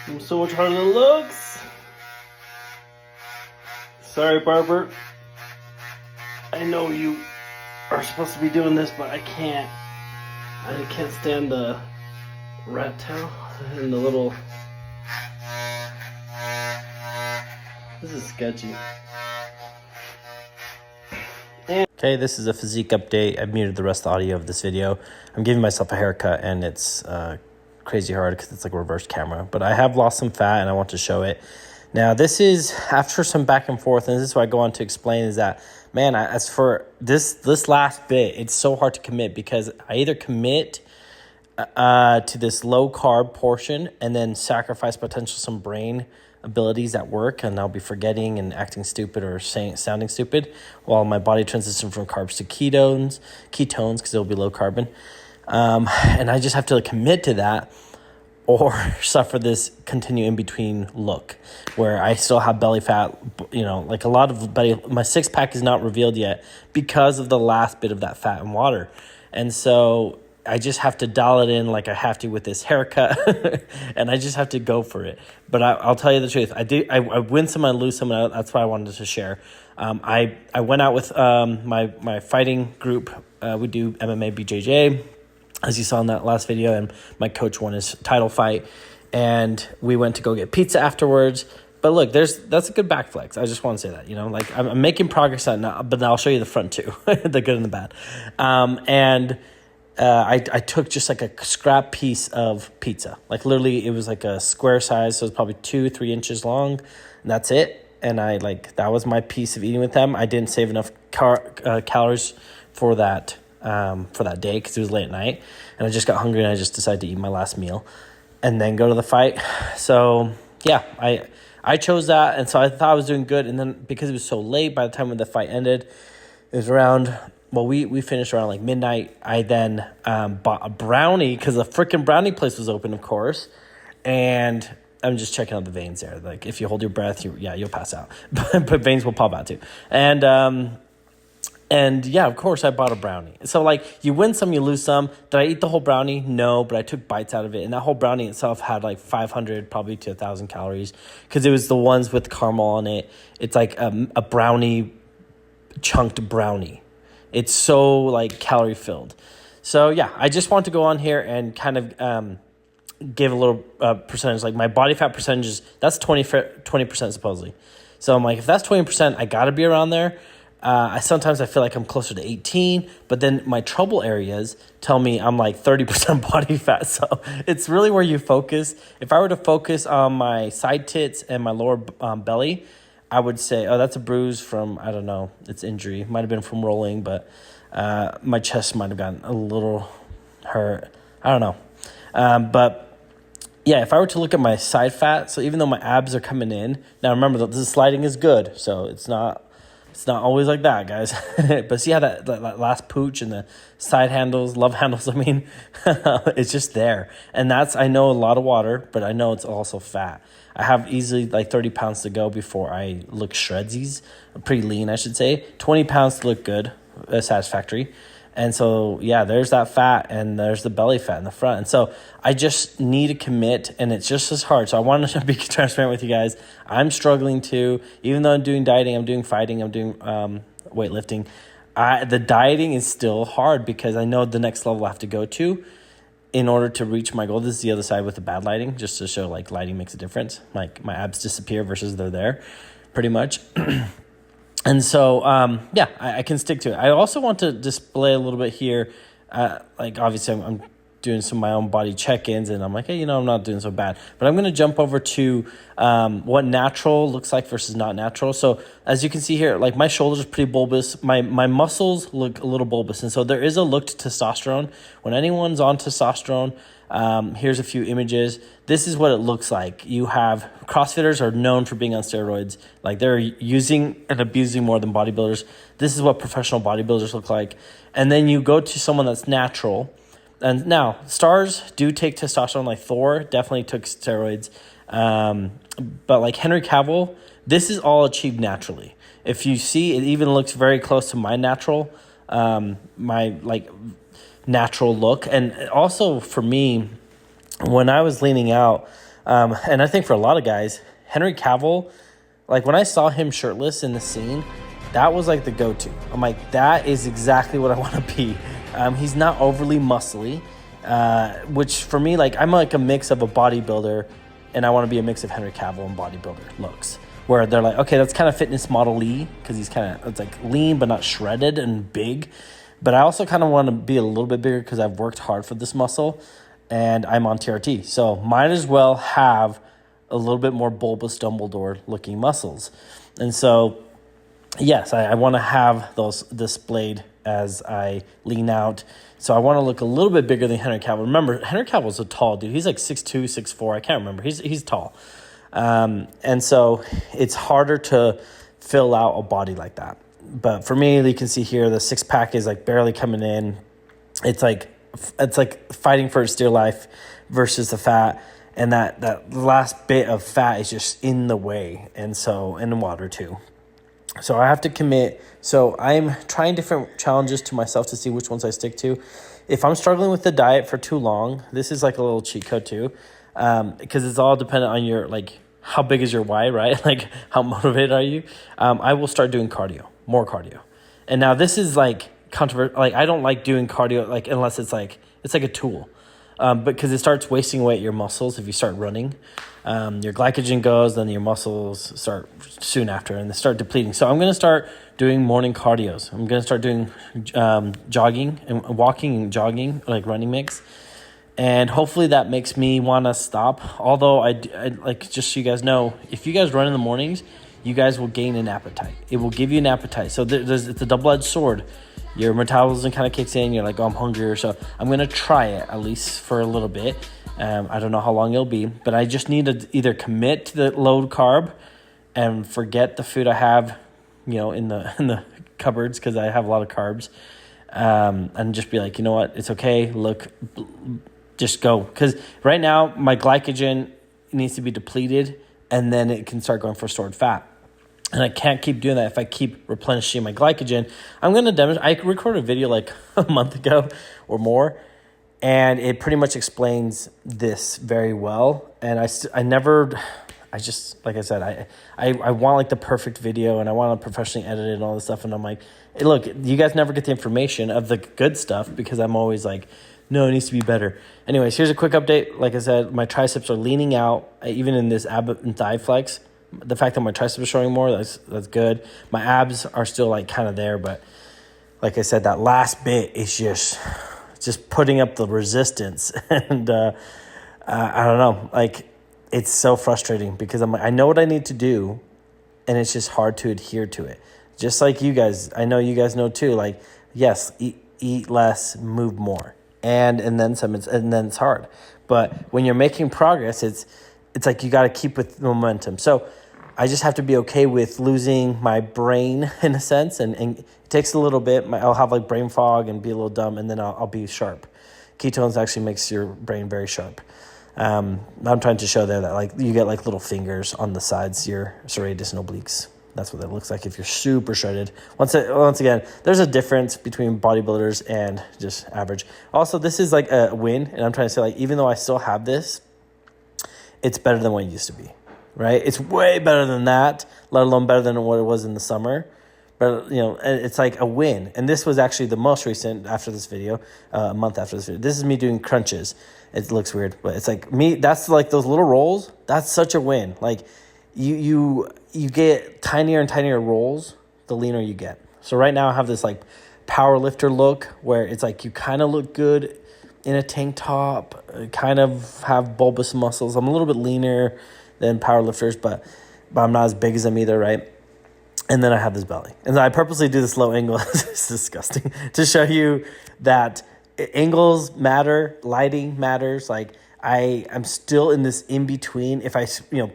I'm so much harder than it looks. Sorry, barber. I know you are supposed to be doing this, but I can't. I can't stand the rat tail and the little... This is sketchy. Okay, this is a physique update. I've muted the rest of the audio of this video. I'm giving myself a haircut, and it's crazy hard because it's like a reverse camera. But I have lost some fat, and I want to show it. Now, this is after some back and forth, and this is what I go on to explain is that, man, as for this last bit, it's so hard to commit because I either commit to this low-carb portion and then sacrifice potential some brain abilities at work, and I'll be forgetting and acting stupid or sounding stupid while my body transitions from carbs to ketones because it'll be low carbon. And I just have to commit to that or suffer this continue in between look where I still have belly fat, like a lot of belly. My six pack is not revealed yet because of the last bit of that fat and water. And so I just have to dial it in like I have to with this haircut, and I just have to go for it. But I'll tell you the truth. I win some, I lose some, and that's what I wanted to share. I went out with my fighting group. We do MMA BJJ, as you saw in that last video, and my coach won his title fight. And we went to go get pizza afterwards. But look, that's a good back flex. I just want to say that, like I'm making progress on that, but I'll show you the front too, the good and the bad. I took just like a scrap piece of pizza. Like literally it was like a square size. So it's probably 2-3 inches long, and that's it. And that was my piece of eating with them. I didn't save enough calories for that day because it was late at night, and I just got hungry and I just decided to eat my last meal and then go to the fight. So yeah, I chose that. And so I thought I was doing good. And then because it was so late, by the time when the fight ended, it was around, we finished around like midnight. I then bought a brownie because the freaking brownie place was open, of course. And I'm just checking out the veins there. Like if you hold your breath, you'll pass out. But veins will pop out too. And yeah, of course I bought a brownie. So like you win some, you lose some. Did I eat the whole brownie? No, but I took bites out of it. And that whole brownie itself had like 500 probably to 1,000 calories because it was the ones with caramel on it. It's like a brownie, chunked brownie. It's so like calorie filled. So yeah, I just want to go on here and kind of give a little percentage. Like my body fat percentages, that's 20% supposedly. So I'm like, if that's 20%, I got to be around there. Sometimes I feel like I'm closer to 18, but then my trouble areas tell me I'm like 30% body fat. So it's really where you focus. If I were to focus on my side tits and my lower belly, I would say, oh, that's a bruise from, I don't know, it's injury. Might have been from rolling, but my chest might have gotten a little hurt. I don't know. But yeah, if I were to look at my side fat, so even though my abs are coming in, now remember that this sliding is good, so it's not always like that, guys. But see how that last pooch and the side handles, love handles, it's just there. And I know a lot of water, but I know it's also fat. I have easily like 30 pounds to go before I look shredsies. Pretty lean, I should say. 20 pounds to look good, satisfactory. And so, yeah, there's that fat and there's the belly fat in the front. And so I just need to commit, and it's just as hard. So I wanted to be transparent with you guys. I'm struggling too. Even though I'm doing dieting, I'm doing fighting, I'm doing weightlifting. The dieting is still hard because I know the next level I have to go to in order to reach my goal. This is the other side with the bad lighting, just to show like lighting makes a difference. Like my abs disappear versus they're there pretty much. And so, I can stick to it. I also want to display a little bit here. Like obviously I'm doing some of my own body check-ins, and I'm like, hey, I'm not doing so bad. But I'm going to jump over to what natural looks like versus not natural. So as you can see here, like my shoulders are pretty bulbous. My muscles look a little bulbous. And so there is a look to testosterone. When anyone's on testosterone, here's a few images. This is what it looks like. You have CrossFitters are known for being on steroids. Like they're using and abusing more than bodybuilders. This is what professional bodybuilders look like. And then you go to someone that's natural. And now stars do take testosterone, like Thor definitely took steroids. But like Henry Cavill, this is all achieved naturally. If you see, it even looks very close to my natural look. And also for me, when I was leaning out, And I think for a lot of guys, Henry Cavill, like when I saw him shirtless in the scene, that was like the go-to. I'm like, that is exactly what I want to be. He's not overly muscly, which for me, like I'm like a mix of a bodybuilder, and I want to be a mix of Henry Cavill and bodybuilder looks, where they're like, okay, that's kind of fitness model-y, because he's kind of, it's like lean but not shredded and big. But I also kind of want to be a little bit bigger because I've worked hard for this muscle, and I'm on TRT. So might as well have a little bit more bulbous Dumbledore-looking muscles. And so, yes, I want to have those displayed as I lean out. So I want to look a little bit bigger than Henry Cavill. Remember, Henry Cavill's a tall dude. He's like 6'2", 6'4". I can't remember. He's tall. And so it's harder to fill out a body like that. But for me, you can see here, the six-pack is like barely coming in. It's like fighting for its dear life versus the fat. And that last bit of fat is just in the way. And water too. So I have to commit. So I'm trying different challenges to myself to see which ones I stick to. If I'm struggling with the diet for too long, this is like a little cheat code too, because it's all dependent on your, like, how big is your why, right? Like, how motivated are you? I will start doing more cardio. And now this is like controversial. Like, I don't like doing cardio, like, unless it's like a tool. Because it starts wasting away at your muscles if you start running. Your glycogen goes, then your muscles start soon after, and they start depleting. So I'm going to start doing morning cardios. I'm going to start doing jogging and walking and jogging, like running mix. And hopefully that makes me want to stop. Although I like, just so you guys know, if you guys run in the mornings, you guys will gain an appetite. It will give you an appetite. So it's a double-edged sword. Your metabolism kind of kicks in. You're like, oh, I'm hungry. So I'm going to try it at least for a little bit. I don't know how long it'll be, but I just need to either commit to the low carb and forget the food I have, in the cupboards, because I have a lot of carbs, and just be like, you know what, it's okay. Look, just go. Because right now my glycogen needs to be depleted, and then it can start going for stored fat. And I can't keep doing that if I keep replenishing my glycogen. I'm going to demonstrate. I recorded a video like a month ago or more, and it pretty much explains this very well. And I just, like I said, I want like the perfect video, and I want to professionally edit it and all this stuff. And I'm like, hey, look, you guys never get the information of the good stuff, because I'm always like, no, it needs to be better. Anyways, here's a quick update. Like I said, my triceps are leaning out, even in this ab and thigh flex. The fact that my triceps are showing more, that's good. My abs are still like kind of there, but like I said, that last bit is just putting up the resistance. And I don't know, like, it's so frustrating, because I know what I need to do, and it's just hard to adhere to it. Just like you guys, I know you guys know too, like, yes, eat less, move more, and then some, and then it's hard. But when you're making progress, it's like you got to keep with momentum. So I just have to be okay with losing my brain in a sense, and it takes a little bit. I'll have like brain fog and be a little dumb, and then I'll be sharp. Ketones actually makes your brain very sharp. I'm trying to show there that like you get like little fingers on the sides, your serratus and obliques. That's what that looks like if you're super shredded. Once again, there's a difference between bodybuilders and just average. Also, this is like a win, and I'm trying to say, like, even though I still have this, it's better than what it used to be, right? It's way better than that, let alone better than what it was in the summer. But, it's like a win. And this was actually the most recent after this video, a month after this video. This is me doing crunches. It looks weird, but it's like me, that's like those little rolls. That's such a win. Like you get tinier and tinier rolls, the leaner you get. So right now I have this like power lifter look, where it's like you kind of look good in a tank top, kind of have bulbous muscles. I'm a little bit leaner than powerlifters, but I'm not as big as them either, right? And then I have this belly. And I purposely do this low angle. It's disgusting. To show you that angles matter, lighting matters. Like, I'm still in this in-between. If I,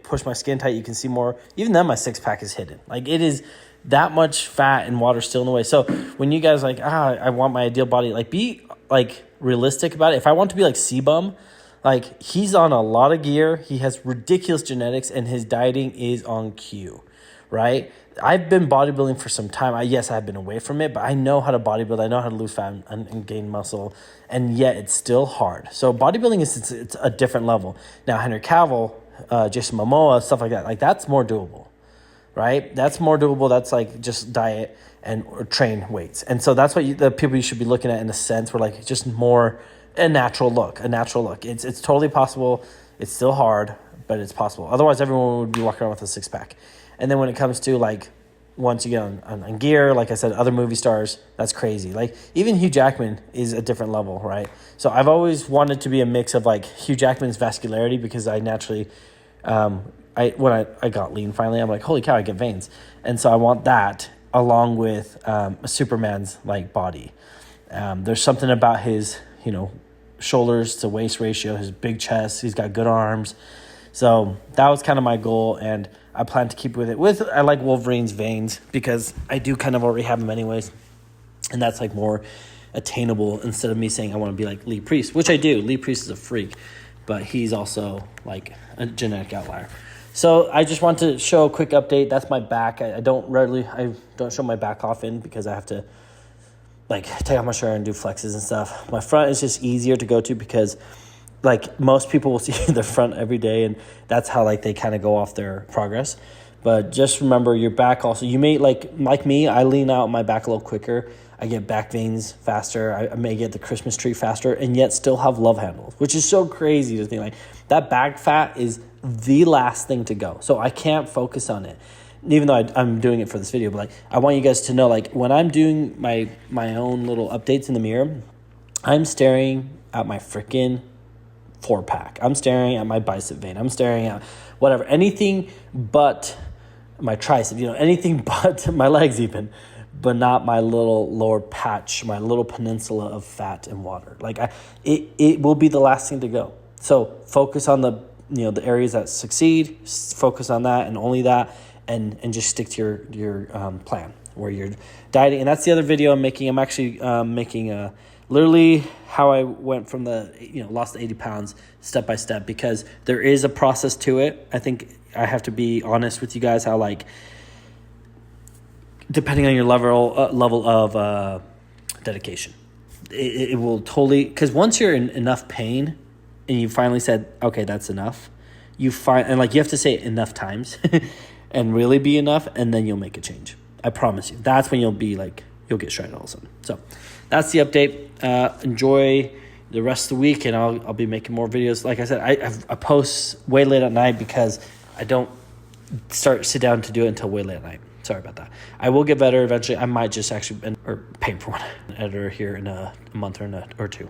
push my skin tight, you can see more. Even then, my six-pack is hidden. Like, it is that much fat and water still in the way. So when you guys like, I want my ideal body, like, be like realistic about it. If I want to be like C-Bum, like, he's on a lot of gear, he has ridiculous genetics, and his dieting is on cue, right? I've been bodybuilding for some time. Yes, I've been away from it, but I know how to bodybuild. I know how to lose fat and gain muscle, and yet it's still hard. So bodybuilding it's a different level. Now, Henry Cavill, Jason Momoa, stuff like that. Like, that's more doable, right? That's more doable. That's like just diet and or train weights. And so that's what the people you should be looking at in a sense, where like just more a natural look. It's totally possible. It's still hard, but it's possible. Otherwise, everyone would be walking around with a six pack. And then when it comes to like, once you get on gear, like I said, other movie stars, that's crazy. Like, even Hugh Jackman is a different level, right? So I've always wanted to be a mix of like Hugh Jackman's vascularity, because I naturally, when I got lean finally, I'm like, holy cow, I get veins. And so I want that along with Superman's like body. There's something about his, shoulders to waist ratio, his big chest, he's got good arms. So that was kind of my goal, and I plan to keep with it. I like Wolverine's veins, because I do kind of already have them anyways, and that's like more attainable, instead of me saying I want to be like Lee Priest, which I do. Lee Priest is a freak, but he's also like a genetic outlier. So I just want to show a quick update. That's my back. I don't show my back often, because I have to like take off my shirt and do flexes and stuff. My front is just easier to go to, because like most people will see their front every day, and that's how like they kind of go off their progress. But just remember your back also. You may like me, I lean out my back a little quicker. I get back veins faster. I may get the Christmas tree faster, and yet still have love handles, which is so crazy to think. Like, that back fat is the last thing to go. So I can't focus on it, even though I'm doing it for this video. But like, I want you guys to know, like, when I'm doing my own little updates in the mirror, I'm staring at my freaking 4-pack. I'm staring at my bicep vein. I'm staring at whatever, anything but my tricep, anything but my legs even, but not my little lower patch, my little peninsula of fat and water. Like, it will be the last thing to go. So focus on the areas that succeed, focus on that and only that, and just stick to your plan where you're dieting. And that's the other video I'm making. I'm actually making literally how I went from lost 80 pounds step by step, because there is a process to it. I think I have to be honest with you guys, how like, depending on your level of dedication, it will totally, because once you're in enough pain and you finally said, okay, that's enough, you have to say it enough times and really be enough, and then you'll make a change. I promise you. That's when you'll get shredded all of a sudden. So that's the update. Enjoy the rest of the week, and I'll be making more videos. Like I said, I post way late at night, because I don't sit down to do it until way late at night. Sorry about that. I will get better eventually. I might just actually pay for one editor here in a month or two.